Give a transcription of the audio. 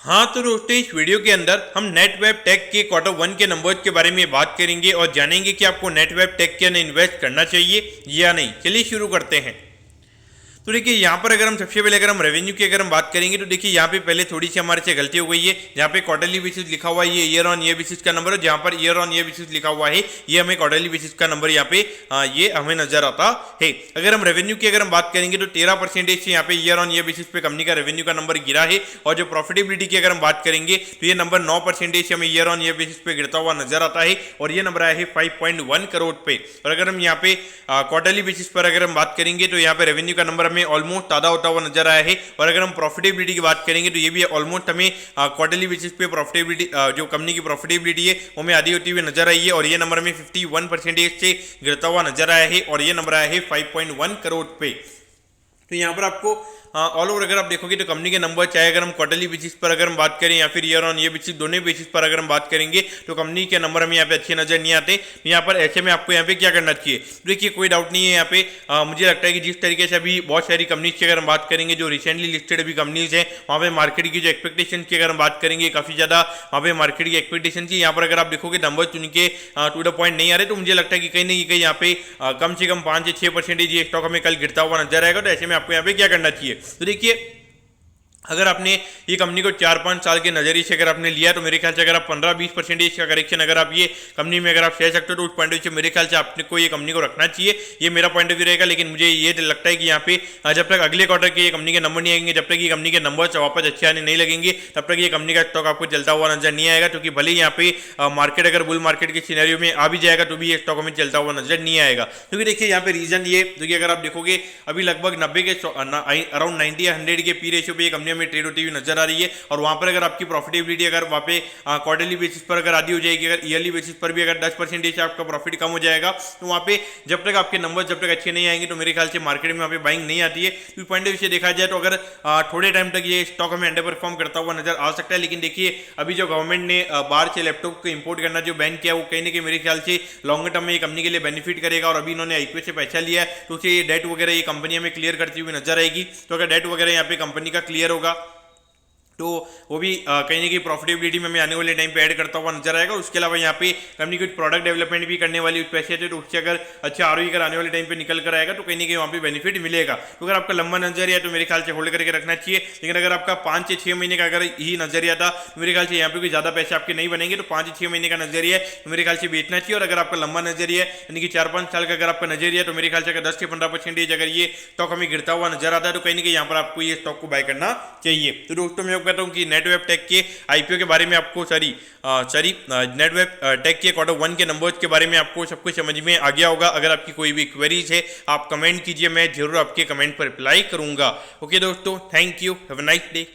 हाँ तो दोस्तों इस वीडियो के अंदर हम नेटवेब टेक के Q1 के नंबर्स के बारे में बात करेंगे और जानेंगे कि आपको नेटवेब टेक के अंदर इन्वेस्ट करना चाहिए या नहीं। चलिए शुरू करते हैं। तो देखिए यहाँ पर अगर हम सबसे पहले अगर हम रेवेन्यू की अगर हम बात करेंगे तो देखिए यहाँ पे पहले थोड़ी सी हमारे से गलती हो गई है। यहाँ पे क्वार्टरली बेसिस लिखा हुआ है, ये ईयर ऑन ईयर बेसिस का नंबर है। जहाँ per year on year basis लिखा हुआ है ये हमें क्वार्टरली बेसिस का नंबर यहाँ पे ये हमें नजर आता है। अगर हम रेवेन्यू की अगर हम बात करेंगे तो 13% से यहाँ पे ईयर ऑन ईयर बेसिस पे कंपनी का रेवेन्यू का नंबर गिरा है। और जो प्रॉफिटेबिलिटी की अगर हम बात करेंगे तो ये नंबर 9% से हमें ईयर ऑन ईयर बेसिस पे गिरता हुआ नजर आता है और ये नंबर आया है 5.1 करोड़ पे। और अगर हम यहाँ पे क्वार्टरली बेसिस पर अगर हम बात करेंगे तो यहाँ पे रेवेन्यू का नंबर हमें ऑलमोस्ट आधा होता हुआ नजर आया है। और अगर हम प्रॉफिटेबिलिटी की बात करेंगे तो ये भी ऑलमोस्ट हमें क्वार्टरली बेसिस पे प्रॉफिटेबिलिटी जो कंपनी की प्रॉफिटेबिलिटी है वो हमें आधी होती हुई नजर आई है और ये नंबर में 51% से गिरता हुआ नजर आया है और ये नंबर आया है 5.1 करोड़ पे। तो यहाँ पर आपको ऑल ओवर अगर आप देखोगे तो कंपनी के नंबर चाहे अगर हम क्वार्टरली बेसिस पर अगर हम बात करें या फिर ईयर ऑन ईयर बेसिस दोनों बेसिस पर अगर हम बात करेंगे तो कंपनी के नंबर हमें यहाँ पे अच्छे नजर नहीं आते। तो यहाँ पर ऐसे में आपको यहाँ पे क्या करना चाहिए, देखिए कोई डाउट नहीं है यहाँ पे मुझे लगता है कि जिस तरीके से अभी बहुत सारी कंपनीज की अगर हम बात करेंगे जो रिसेंटली लिस्टेड अभी कंपनीज है वहाँ पे मार्केट की जो एक्सपेक्टेशन की अगर हम बात करेंगे काफी ज्यादा वहाँ पे मार्केट की एक्सपेक्टेशन थी। यहाँ पर अगर आप देखोगे नंबर उनके टू द पॉइंट नहीं आ रहे तो मुझे लगता है कि कहीं ना कहीं यहाँ पे कम से कम 5 से 6% ये स्टॉक हमें कल गिरता हुआ नजर आएगा। तो ऐसे में आपको यहाँ पे क्या करना चाहिए, तो देखिए अगर आपने ये कंपनी को 4-5 साल के नजरिए से अगर आपने लिया तो मेरे ख्याल से अगर आप 15-20% का करेक्शन अगर आप ये कंपनी में अगर आप सह सकते हो तो उस पॉइंट ऑफ व्यू से मेरे ख्याल से आपको ये कंपनी को रखना चाहिए। ये मेरा पॉइंट ऑफ व्यू रहेगा। लेकिन मुझे ये लगता है कि यहाँ पे जब तक अगले क्वार्टर के ये कंपनी के नंबर नहीं आएंगे, जब तक ये कंपनी के नंबर वापस अच्छे आने नहीं लगेंगे तब तक ये कंपनी का स्टॉक आपको चलता हुआ नजर नहीं आएगा। क्योंकि भले यहाँ पे मार्केट अगर बुल मार्केट के सिनेरियो में आ भी जाएगा तो भी ये स्टॉक हमें चलता हुआ नजर नहीं आएगा। क्योंकि देखिए यहाँ पे रीजन ये देखिए अगर आप देखोगे अभी लगभग 90 के अराउंड 90 या 100 के पी रेशियो पे ये कंपनी हमें ट्रेड होती हुई नजर आ रही है। और वहां पर अगर आपकी प्रॉफिटेबिलिटी अगर वहां पे क्वार्टरली बेसिस पर अगर आधी हो जाएगी, अगर ईयरली बेसिस पर भी अगर 10% से आपका प्रॉफिट कम हो जाएगा तो वहां पे जब तक आपके नंबर जब तक अच्छे नहीं आएंगे तो मेरे ख्याल से मार्केट में वहां पे बाइंग नहीं आती है। तो पॉइंट ऑफ व्यू से देखा जाए तो अगर थोड़े टाइम तक ये स्टॉक हमें अंडर परफॉर्म करता हुआ नजर आ सकता है। लेकिन देखिए अभी जो गवर्नमेंट ने बाहर से लैपटॉप को इंपोर्ट करना जो बैन किया वो कहीं ना कहीं मेरे ख्याल से लॉन्ग टर्म में ये कंपनी के लिए बेनिफिट करेगा। और अभी इन्होंने आईपीओ से पैसा लिया है तो उसे ये डेट वगैरह ये कंपनी हमें क्लियर करती हुई नजर आएगी। तो अगर डेट वगैरह यहाँ पे कंपनी का क्लियर होगा तो वो भी कहीं ना कहीं प्रॉफिटेबिलिटी में हमें आने वाले टाइम पे ऐड करता हुआ नजर आएगा। और उसके अलावा यहाँ पे कंपनी कुछ प्रोडक्ट डेवलपमेंट भी करने वाली पैसे थे तो उससे अगर अच्छा आरओई अगर आने वाले टाइम पे निकल कर आएगा तो कहीं ना कहीं वहाँ पे बेनिफिट मिलेगा। तो अगर आपका लंबा नजरिया है तो मेरे ख्याल से होल्ड करके रखना चाहिए। लेकिन अगर आपका 5 से 6 महीने का अगर ही नजरिया था तो मेरे ख्याल से यहाँ पे कोई ज्यादा पैसे आपके नहीं बनेंगे। तो 5 से 6 महीने का नजरिया है तो मेरे ख्याल से बेचना चाहिए। और अगर आपका लंबा नजरिया है यानी कि 4-5 साल का अगर आपका नजरिया है तो मेरे ख्याल से अगर 10 से 15% अगर ये स्टॉक हमें गिरता हुआ नजर आता है तो कहीं ना कहीं यहाँ पर आपको ये स्टॉक को बाय करना चाहिए। तो दोस्तों मैं कहता हूँ कि नेटवेब टेक के आईपीओ के बारे में आपको नेटवेब टेक के Q1 के नंबर्स के बारे में आपको सब कुछ समझ में आ गया होगा। अगर आपकी कोई भी क्वेरीज है आप कमेंट कीजिए, मैं जरूर आपके कमेंट पर रिप्लाई करूंगा। ओके दोस्तों, thank you, have a nice day.